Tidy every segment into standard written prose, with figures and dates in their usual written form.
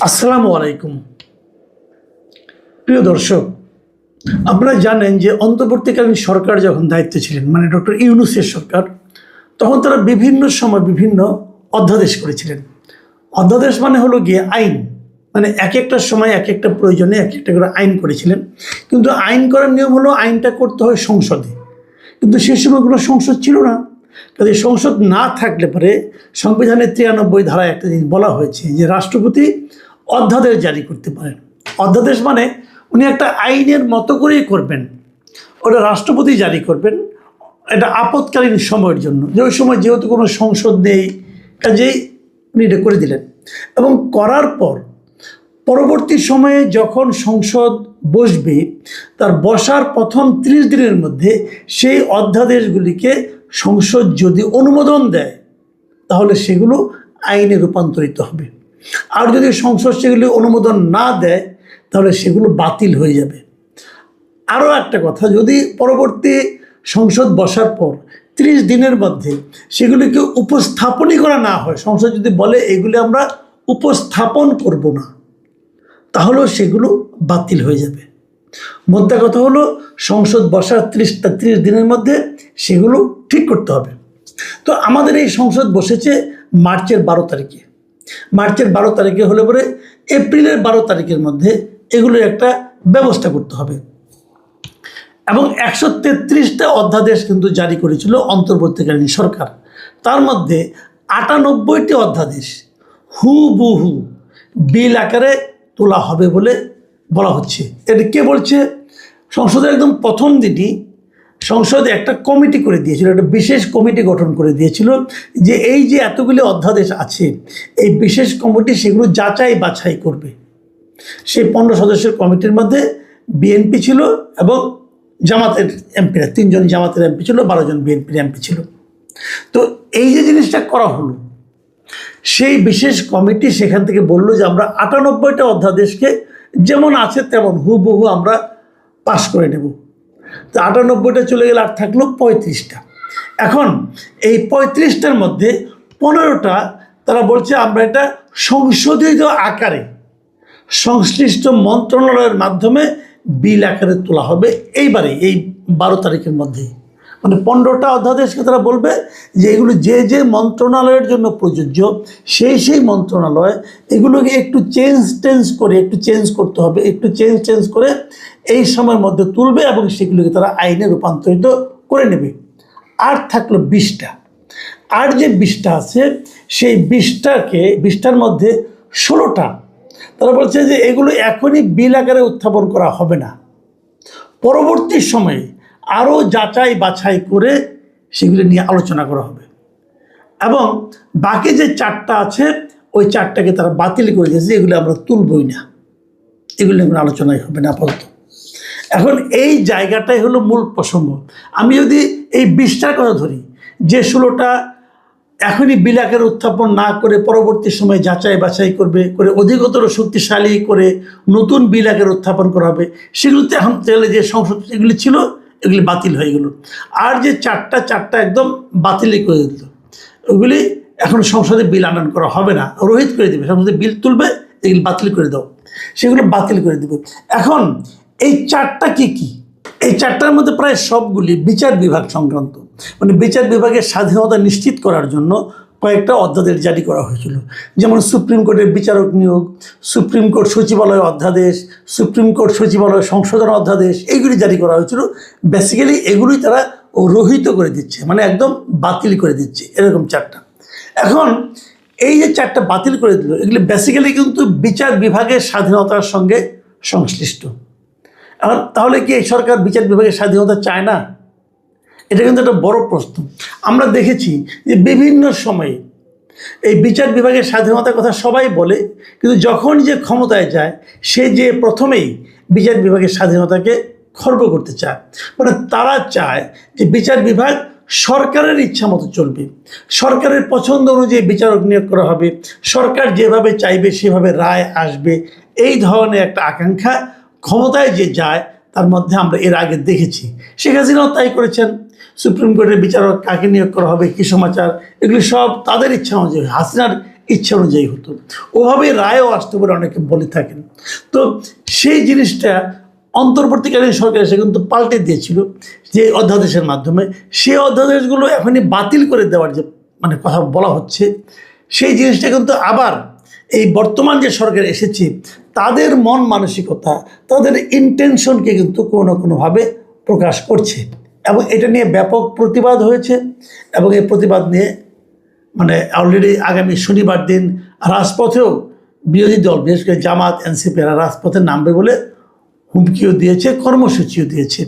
আসসালামু আলাইকুম। প্রিয় দর্শক, আপনারা জানেন যে অন্তর্বর্তীকালীন সরকার যখন দায়িত্বে ছিলেন, মানে ডক্টর ইউনূসের সরকার, তখন তারা বিভিন্ন সময় বিভিন্ন অধ্যাদেশ করেছিলেন। অধ্যাদেশ মানে হলো গিয়ে আইন, মানে এক একটা সময় এক একটা প্রয়োজনে এক একটা করে আইন করেছিলেন। কিন্তু আইন করার নিয়ম হলো আইনটা করতে হয় সংসদে, কিন্তু সে সময় কোনো সংসদ ছিল না। কাজে সংসদ না থাকলে পরে সংবিধানের 93 ধারায় একটা জিনিস বলা হয়েছে যে রাষ্ট্রপতি অধ্যাদেশ জারি করতে পারেন। অধ্যাদেশ মানে উনি একটা আইনের মতো করেই করবেন, ওটা রাষ্ট্রপতি জারি করবেন। এটা আপৎকালীন সময়ের জন্য, যে ওই সময় যেহেতু কোনো সংসদ নেই, কাজেই উনি এটা করে দিলেন। এবং করার পর পরবর্তী সময়ে যখন সংসদ বসবে, তার বসার প্রথম 30 দিনের মধ্যে সেই অধ্যাদেশগুলিকে সংসদ যদি অনুমোদন দেয়, তাহলে সেগুলো আইনে রূপান্তরিত হবে। আর যদি সংসদ সেগুলি অনুমোদন না দেয়, তাহলে সেগুলো বাতিল হয়ে যাবে। আরও একটা কথা, যদি পরবর্তী সংসদ বসার পর 30 দিনের মধ্যে সেগুলিকে উপস্থাপনই করা না হয়, সংসদ যদি বলে এগুলি আমরা উপস্থাপন করব না, তাহলেও সেগুলো বাতিল হয়ে যাবে। মোদ্দা কথা হলো সংসদ বসার 30 দিনের মধ্যে সেগুলো ঠিক করতে হবে। তো আমাদের এই সংসদ বসেছে মার্চের 12 তারিখে। মার্চের 12 তারিখে হলে পরে এপ্রিলের 12 তারিখের মধ্যে এগুলোর একটা ব্যবস্থা করতে হবে। এবং 133টা অধ্যাদেশ কিন্তু জারি করেছিল অন্তর্বর্তীকালীন সরকার। তার মধ্যে 98টি অধ্যাদেশ হুবহু বিল আকারে তোলা হবে বলে বলা হচ্ছে। এটা কে বলছে? সংসদের একদম প্রথম দিনই সংসদে একটা কমিটি করে দিয়েছিল, একটা বিশেষ কমিটি গঠন করে দিয়েছিল যে এই যে এতগুলি অধ্যাদেশ আছে, এই বিশেষ কমিটি সেগুলো যাচাই বাছাই করবে। সেই 15 সদস্যের কমিটির মধ্যে বিএনপি ছিল এবং জামাতের এমপিরা, 3 জন জামাতের এমপি ছিল, 12 জন বিএনপির এমপি ছিল। তো এই যে জিনিসটা করা হলো, সেই বিশেষ কমিটি সেখান থেকে বলল যে আমরা 98টা অধ্যাদেশকে যেমন আছে তেমন হুবহু আমরা পাশ করে নেব। তো 98টা চলে গেলে আর থাকলো 35টা। এখন এই 35টার মধ্যে 15টা তারা বলছে আমরা এটা সংশোধিত আকারে সংশ্লিষ্ট মন্ত্রণালয়ের মাধ্যমে বিল আকারে তোলা হবে এইবারে, এই 12 তারিখের মধ্যেই। মানে 15টা অধ্যাদেশকে তারা বলবে যে এগুলো যে যে মন্ত্রণালয়ের জন্য প্রযোজ্য, সেই মন্ত্রণালয় এগুলোকে একটু চেঞ্জ করতে হবে, একটু চেঞ্জ করে এই সময়ের মধ্যে তুলবে এবং সেগুলোকে তারা আইনে রূপান্তরিত করে নেবে। আর থাকলো 20টা। আর যে 20টা আছে, সেই 20টার মধ্যে 16টা তারা বলছে যে এগুলো এখনই বিল আকারে উত্থাপন করা হবে না, পরবর্তী সময়ে আরও যাচাই বাছাই করে সেগুলো নিয়ে আলোচনা করা হবে। এবং বাকি যে 4টা আছে, ওই 4টাকে তারা বাতিল করে দিয়েছে, এগুলো আমরা তুলবই না, এগুলো নিয়ে আলোচনাই হবে না আপাতত। এখন এই জায়গাটাই হলো মূল প্রসঙ্গ। আমি যদি এই 20টার কথা ধরি, যে 16টা এখনই বিল আকারে উত্থাপন না করে পরবর্তী সময় যাচাই বাছাই করে অধিকতর শক্তিশালী করে নতুন বিল আকারে উত্থাপন করা হবে, সেগুলোতে এখন তাহলে যে সংসদ এগুলি ছিল এগুলি বাতিল হয়ে গেল। আর যে 4টা একদম বাতিলই করে দিল, ওগুলি এখন সংসদে বিল আনয়ন করা হবে না, রহিত করে দেবে, সংসদে বিল তুলবে, এগুলি বাতিল করে দাও, সেগুলো বাতিল করে দেবে। এখন এই 4টা কি? এই 4টার মধ্যে প্রায় সবগুলি বিচার বিভাগ সংক্রান্ত, মানে বিচার বিভাগের স্বাধীনতা নিশ্চিত করার জন্য কয়েকটা অধ্যাদেশ জারি করা হয়েছিল। যেমন সুপ্রিম কোর্টের বিচারক নিয়োগ, সুপ্রিম কোর্ট সচিবালয় অধ্যাদেশ, সুপ্রিম কোর্ট সচিবালয় সংশোধন অধ্যাদেশ, এইগুলি জারি করা হয়েছিল। বেসিক্যালি এগুলোই তারা রহিত করে দিচ্ছে, মানে একদম বাতিল করে দিচ্ছে, এরকম 4টা। এখন এই যে 4টা বাতিল করে দিল, এগুলি বেসিক্যালি কিন্তু বিচার বিভাগের স্বাধীনতার সঙ্গে সংশ্লিষ্ট। এখন তাহলে কি এই সরকার বিচার বিভাগের স্বাধীনতা চায় না? এটা কিন্তু একটা বড় প্রশ্ন। আমরা দেখেছি যে বিভিন্ন সময়ে এই বিচার বিভাগের স্বাধীনতার কথা সবাই বলে, কিন্তু যখন যে ক্ষমতায় যায় সে যে প্রথমেই বিচার বিভাগের স্বাধীনতাকে খর্ব করতে চায়। মানে তারা চায় যে বিচার বিভাগ সরকারের ইচ্ছা মতো চলবে, সরকারের পছন্দ অনুযায়ী বিচারক নিয়োগ করা হবে, সরকার যেভাবে চাইবে সেভাবে রায় আসবে, এই ধরনের একটা আকাঙ্ক্ষা ক্ষমতায় যে যায় তার মধ্যে আমরা এর আগে দেখেছি। শেখ হাসিনাও তাই করেছেন। সুপ্রিম কোর্টের বিচারক কাকে নিয়োগ করা হবে, কী সমাচার, এগুলি সব তাদের ইচ্ছা অনুযায়ী, হাসিনার ইচ্ছা অনুযায়ী হতো, ওভাবে রায়ও আসতে বলে অনেকে বলে থাকেন। তো সেই জিনিসটা অন্তর্বর্তীকালীন সরকার এসে কিন্তু পাল্টে দিয়েছিল যে অধ্যাদেশের মাধ্যমে। সেই অধ্যাদেশগুলো এখনই বাতিল করে দেওয়ার যে মানে কথা বলা হচ্ছে, সেই জিনিসটা কিন্তু আবার এই বর্তমান যে সরকার এসেছে তাদের মন মানসিকতা, তাদের ইন্টেনশনকে কিন্তু কোনো না কোনোভাবে প্রকাশ করছে, এবং এটা নিয়ে ব্যাপক প্রতিবাদ হয়েছে। এবং এই প্রতিবাদ নিয়ে মানে অলরেডি আগামী শনিবার দিন রাজপথেও বিরোধী দল, বিশেষ করে জামাত, এনসিপি এরা রাজপথে নামবে বলে হুমকিও দিয়েছে, কর্মসূচিও দিয়েছে।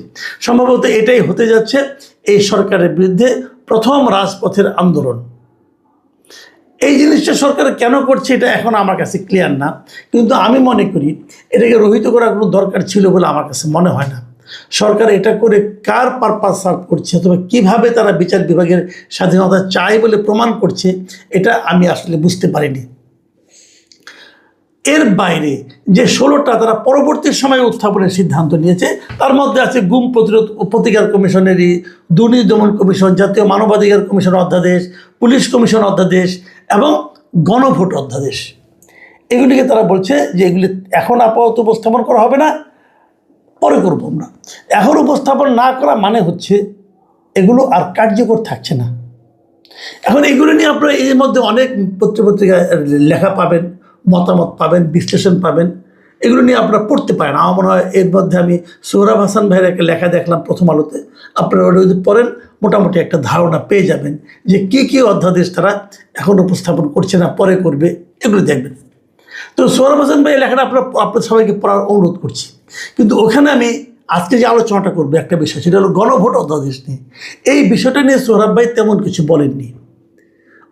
সম্ভবত এটাই হতে যাচ্ছে এই সরকারের বিরুদ্ধে প্রথম রাজপথের আন্দোলন। এই জিনিসটা সরকার কেন করছে এটা এখন আমার কাছে ক্লিয়ার না, কিন্তু আমি মনে করি এটাকে রহিত করার কোনো দরকার ছিল বলে আমার কাছে মনে হয় না। সরকার এটা করে কার পারপাস সার্ভ করছে অথবা কীভাবে তারা বিচার বিভাগের স্বাধীনতা চায় বলে প্রমাণ করছে, এটা আমি আসলে বুঝতে পারিনি। এর বাইরে যে 16টা তারা পরবর্তী সময়ে উত্থাপনের সিদ্ধান্ত নিয়েছে, তার মধ্যে আছে গুম প্রতিরোধ ও প্রতিকার কমিশনেরই, দুর্নীতি দমন কমিশন, জাতীয় মানবাধিকার কমিশন অধ্যাদেশ, পুলিশ কমিশন অধ্যাদেশ এবং গণভোট অধ্যাদেশ। এগুলিকে তারা বলছে যে এগুলি এখন আপাতত উপস্থাপন করা হবে না, পরে করব আমরা। এখন উপস্থাপন না করা মানে হচ্ছে এগুলো আর কার্যকর থাকছে না। এখন এগুলো নিয়ে আপনারা এর মধ্যে অনেক পত্রপত্রিকায় লেখা পাবেন, মতামত পাবেন, বিশ্লেষণ পাবেন, এগুলো নিয়ে আপনারা পড়তে পারেন। আমার মনে হয় এর মধ্যে আমি সোহরাব হাসান ভাইয়ের একটা লেখা দেখলাম প্রথম আলোতে, আপনারা ওটা যদি পড়েন মোটামুটি একটা ধারণা পেয়ে যাবেন যে কী কী অধ্যাদেশ তারা এখন উপস্থাপন করছে না, পরে করবে, এগুলো দেখবেন। তো সোহরাব হাসান ভাই লেখাটা আপনার সবাইকে পড়ার অনুরোধ করছি। কিন্তু ওখানে আমি আজকে যে আলোচনাটা করবো একটা বিষয়, সেটা হলো গণভোট অধ্যাদেশ নিয়ে। এই বিষয়টা নিয়ে সোহরাব ভাই তেমন কিছু বলেননি,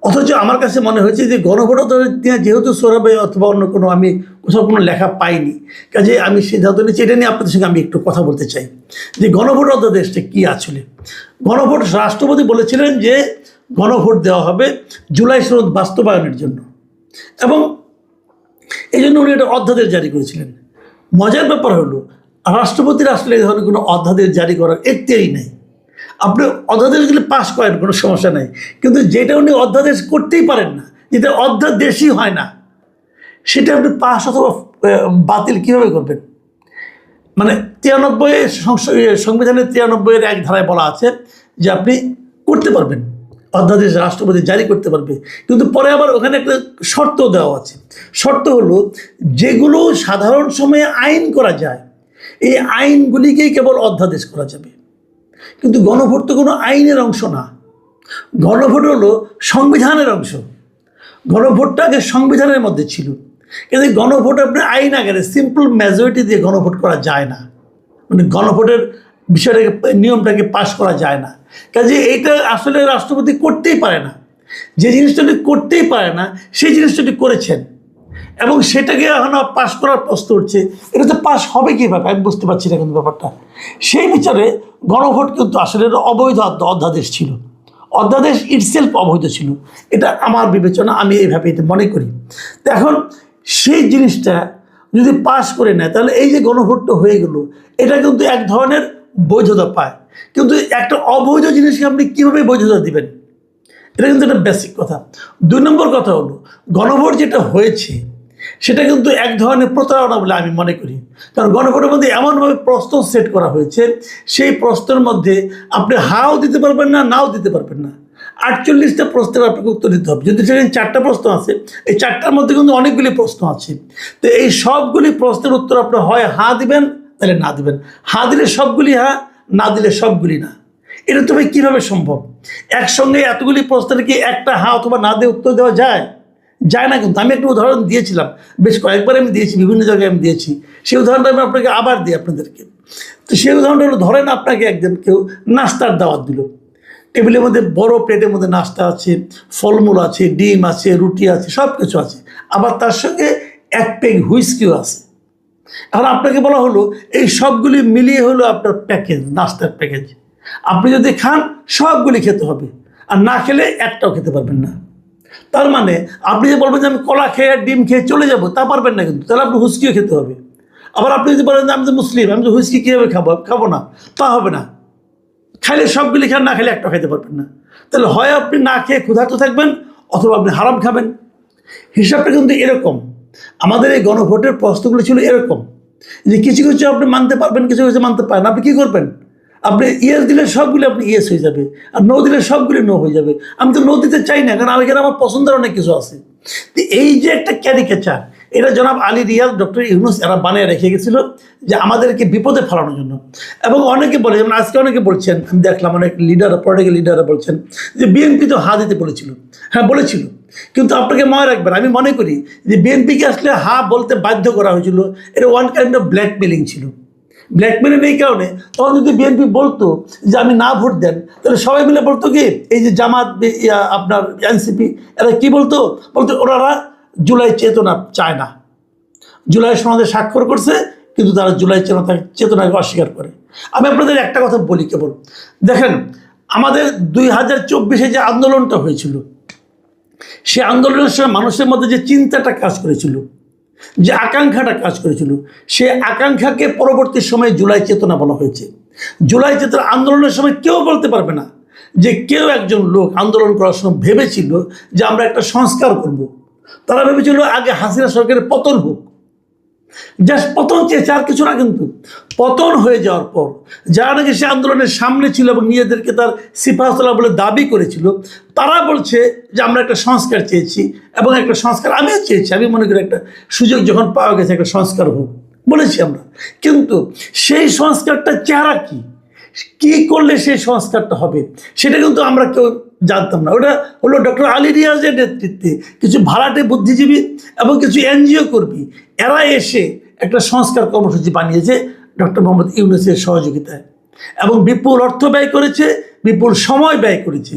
অথচ আমার কাছে মনে হয়েছে যে গণভোট অধ্যাদেশ নিয়ে যেহেতু সোহরাব ভাই অথবা অন্য কোনো আমি কোথাও কোনো লেখা পাইনি, কাজে আমি সিদ্ধান্ত নিচ্ছি এটা নিয়ে আপনাদের সঙ্গে আমি একটু কথা বলতে চাই যে গণভোট অধ্যাদেশটা কী আসলে। গণভোট রাষ্ট্রপতি বলেছিলেন যে গণভোট দেওয়া হবে জুলাই সনদ বাস্তবায়নের জন্য, এবং এই জন্য উনি একটা অধ্যাদেশ জারি করেছিলেন। মজার ব্যাপার হলো রাষ্ট্রপতির আসলে এই ধরনের কোনো অধ্যাদেশ জারি করার এখতিয়ারই নেই। আপনি অধ্যাদেশগুলি পাশ করেন, কোনো সমস্যা নেই, কিন্তু যেটা উনি অধ্যাদেশ করতেই পারেন না, যেটা অধ্যাদেশই হয় না, সেটা আপনি পাশ অথবা বাতিল কীভাবে করবেন? মানে 93 সংবিধানের 93-এর 1 ধারায় বলা আছে যে আপনি করতে পারবেন, অধ্যাদেশ রাষ্ট্রপতি জারি করতে পারবে, কিন্তু পরে আবার ওখানে একটা শর্ত দেওয়া আছে। শর্ত হলো যেগুলো সাধারণ সময়ে আইন করা যায় এই আইনগুলিকেই কেবল অধ্যাদেশ করা যাবে। কিন্তু গণভোট তো কোনো আইনের অংশ না, গণভোট হলো সংবিধানের অংশ। গণভোটটা আগে সংবিধানের মধ্যে ছিল, কিন্তু গণভোট আপনি আইন আগে সিম্পল মেজরিটি দিয়ে গণভোট করা যায় না, মানে গণভোটের বিষয়টাকে নিয়মটাকে পাশ করা যায় না। কাজে এইটা আসলে রাষ্ট্রপতি করতেই পারে না। যে জিনিসটা করতেই পারে না সেই জিনিসটা করেছেন, এবং সেটাকে এখন পাশ করার প্রশ্ন উঠছে, এটা তো পাশ হবে কীভাবে আমি বুঝতে পারছি না। কিন্তু ব্যাপারটা সেই বিচারে গণভোট কিন্তু আসলে অবৈধ অধ্যাদেশ ছিল, অধ্যাদেশ ইটসেলফ অবৈধ ছিল, এটা আমার বিবেচনা, আমি এইভাবে এটা মনে করি। তো এখন সেই জিনিসটা যদি পাশ করে নেয় তাহলে এই যে গণভোটটা হয়ে গেল, এটা কিন্তু এক ধরনের বৈধতা পায়। কিন্তু একটা অবৈধ জিনিসকে আপনি কীভাবে বৈধতা দিবেন, এটা কিন্তু একটা বেসিক কথা। 2 নম্বর কথা হলো গণভোট যেটা হয়েছে সেটা কিন্তু এক ধরনের প্রতারণা বলে আমি মনে করি। কারণ গণভোটের মধ্যে এমনভাবে প্রশ্ন সেট করা হয়েছে, সেই প্রশ্নের মধ্যে আপনি হাও দিতে পারবেন না, নাও দিতে পারবেন না। 48টা প্রশ্নের আপনাকে উত্তর দিতে হবে। যদি সেখানে 4টা প্রশ্ন আছে, এই 4টার মধ্যে কিন্তু অনেকগুলি প্রশ্ন আছে। তো এই সবগুলি প্রশ্নের উত্তর আপনি হয় হা দিবেন, তাহলে না দিবেন। হা দিলে সবগুলি হা, না দিলে সবগুলি না। এটা তো ভাই কীভাবে সম্ভব? একসঙ্গে এতগুলি প্রশ্নের কি একটা হা অথবা না দিয়ে উত্তর দেওয়া যায়? যায় না। কিন্তু আমি একটা উদাহরণ দিয়েছিলাম, বেশ কয়েকবার আমি দিয়েছি, বিভিন্ন জায়গায় আমি দিয়েছি। সেই উদাহরণটা আমি আপনাকে আবার দিই আপনাদেরকে। তো সেই উদাহরণটা হলো, ধরেন আপনাকে একজন কেউ নাস্তার দাওয়াত দিল, টেবিলের মধ্যে বড় প্লেটের মধ্যে নাস্তা আছে, ফলমূল আছে, ডিম আছে, রুটি আছে, সব কিছু আছে, আবার তার সঙ্গে 1 পেগ হুইস্কিও আছে। এখন আপনাকে বলা হলো এই সবগুলি মিলিয়ে হলো আপনার প্যাকেজ, নাস্তার প্যাকেজ। আপনি যদি খান সবগুলি খেতে হবে, আর না খেলে একটাও খেতে পারবেন না। তার মানে আপনি যে বলবেন যে আমি কলা খেয়ে আর ডিম খেয়ে চলে যাব, তা পারবেন না, কিন্তু তাহলে আপনি হুইস্কিও খেতে হবে। আবার আপনি যদি বলেন যে আমি তো মুসলিম, আমি তো হুইস্কি কীভাবে খাবো না, তা হবে না। খাইলে সবগুলি খান, না খেলে একটা খেতে পারবেন না। তাহলে হয় আপনি না খেয়ে ক্ষুধার্ত থাকবেন, অথবা আপনি হারাম খাবেন। হিসাবটা কিন্তু এরকম, আমাদের এই গণভোটের প্রশ্নগুলো ছিল এরকম যে কিছু কিছু আপনি মানতে পারবেন, কিছু কিছু মানতে পারেন, আপনি কী করবেন? আপনি ইয়েস দিলে সবগুলো আপনি ইয়েস হয়ে যাবে, আর নো দিলে সবগুলো নো হয়ে যাবে। আমি তো নো দিতে চাই না, কারণ এখানে আমার পছন্দের অনেক কিছু আছে। তো এই যে একটা ক্যারিকেচার, এটা জনাব আলী রিয়াজ, ডক্টর ইউনূস এরা বানিয়ে রেখে গেছিল যে আমাদেরকে বিপদে ফেলানোর জন্য। এবং অনেকে বলে, যেমন আজকে অনেকে বলছেন, আমি দেখলাম অনেক লিডার, পলিটিক্যাল লিডাররা বলছেন যে বিএনপি তো হা দিতে বলেছিল। হ্যাঁ বলেছিল, কিন্তু আপনাকে মনে রাখবেন, আমি মনে করি যে বিএনপিকে আসলে হা বলতে বাধ্য করা হয়েছিল। এটা ওয়ান কাইন্ড অফ ব্ল্যাকমেলিং ছিল। ব্ল্যাকমেলিং এই কারণে, তখন যদি বিএনপি বলতো যে আমি না ভোট দেন, তাহলে সবাই মিলে বলতো কি, এই যে জামাত, আপনার এনসিপি, এরা কি বলতো, ওনারা জুলাই চেতনা চায় না। জুলাই সনদে স্বাক্ষর করছে, কিন্তু তারা জুলাই চেতনাকে অস্বীকার করে। আমি আপনাদের একটা কথা বলি কেবল, দেখেন আমাদের 2024 যে আন্দোলনটা হয়েছিল, সে আন্দোলনের সময় মানুষের মধ্যে যে চিন্তাটা কাজ করেছিল, যে আকাঙ্ক্ষাটা কাজ করেছিল, সে আকাঙ্ক্ষাকে পরবর্তী সময়ে জুলাই চেতনা বলা হয়েছে। জুলাই চেতনা আন্দোলনের সময় কেউ বলতে পারবে না যে কেউ একজন লোক আন্দোলন করার সময় ভেবেছিল যে আমরা একটা সংস্কার করব। তারা ভেবেছিল আগে হাসিনা সরকারের পতন হোক, জাস্ট পতন চেয়েছে, আর কিছু না। কিন্তু পতন হয়ে যাওয়ার পর যারা নাকি সে আন্দোলনের সামনে ছিল এবং নিজেদেরকে তার সিপাহসালাহ বলে দাবি করেছিল, তারা বলছে যে আমরা একটা সংস্কার চেয়েছি, এবং একটা সংস্কার আমিও চেয়েছি। আমি মনে করি একটা সুযোগ যখন পাওয়া গেছে একটা সংস্কার হোক বলেছি আমরা, কিন্তু সেই সংস্কারটা চেহারা কি করলে সেই সংস্কারটা হবে সেটা কিন্তু আমরা কেউ জানতাম না। ওটা হলো ডক্টর আলী রিয়াজের নেতৃত্বে কিছু ভাড়াটে বুদ্ধিজীবী এবং কিছু এনজিও কর্মী, এরা এসে একটা সংস্কার কর্মসূচি বানিয়েছে ডক্টর মোহাম্মদ ইউনূসের সহযোগিতায়, এবং বিপুল অর্থ ব্যয় করেছে, বিপুল সময় ব্যয় করেছে।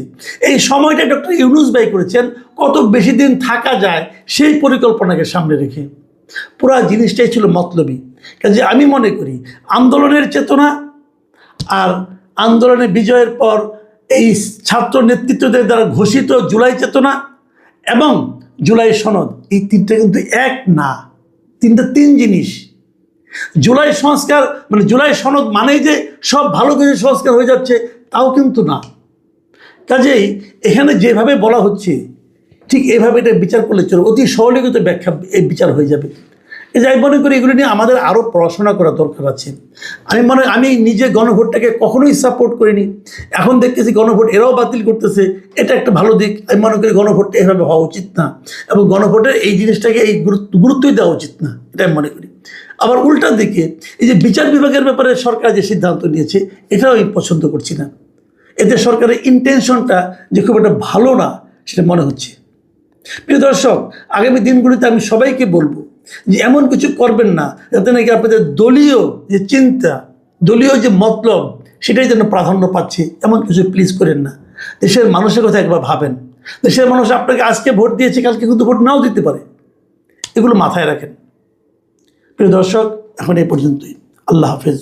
এই সময়টা ডক্টর ইউনূস ব্যয় করেছেন কত বেশি দিন থাকা যায় সেই পরিকল্পনাকে সামনে রেখে। পুরা জিনিসটাই ছিল মতলবী। কাজে আমি মনে করি আন্দোলনের চেতনা আর আন্দোলনে বিজয়ের পর এই ছাত্র নেতৃত্বদের দ্বারা ঘোষিত জুলাই চেতনা এবং জুলাই সনদ, এই তিনটা কিন্তু এক না, তিন জিনিস। জুলাই সংস্কার মানে জুলাই সনদ মানেই যে সব ভালো কিছু সংস্কার হয়ে যাচ্ছে, তাও কিন্তু না। কাজেই এখানে যেভাবে বলা হচ্ছে ঠিক এভাবে এটা বিচার করলে চলবে, অতি সরলীকৃত ব্যাখ্যা এই বিচার হয়ে যাবে। যাই মনে করি এগুলো নিয়ে আমাদের আরও পড়াশোনা করা দরকার আছে। আমি নিজে গণভোটটাকে কখনোই সাপোর্ট করিনি, এখন দেখতেছি গণভোট এরাও বাতিল করতেছে, এটা একটা ভালো দিক। আমি মনে করি গণভোটটা এভাবে হওয়া উচিত না, এবং গণভোটের এই জিনিসটাকে এই গুরুত্বই দেওয়া উচিত না, এটা আমি মনে করি। আবার উল্টার দিকে এই যে বিচার বিভাগের ব্যাপারে সরকার যে সিদ্ধান্ত নিয়েছে, এটাও আমি পছন্দ করছি না। এতে সরকারের ইন্টেনশনটা যে খুব একটা ভালো না সেটা মনে হচ্ছে। প্রিয় দর্শক, আগামী দিনগুলিতে আমি সবাইকে বলবো যে এমন কিছু করবেন না যাতে নাকি আপনাদের দলীয় যে চিন্তা, দলীয় যে মতলব, সেটাই যেন প্রাধান্য পাচ্ছে, এমন কিছু প্লিজ করেন না। দেশের মানুষের কথা একবার ভাবেন। দেশের মানুষ আপনাকে আজকে ভোট দিয়েছে, কালকে কিন্তু ভোট নাও দিতে পারে, এগুলো মাথায় রাখেন। প্রিয় দর্শক, এখন এই পর্যন্তই। আল্লাহ হাফেজ।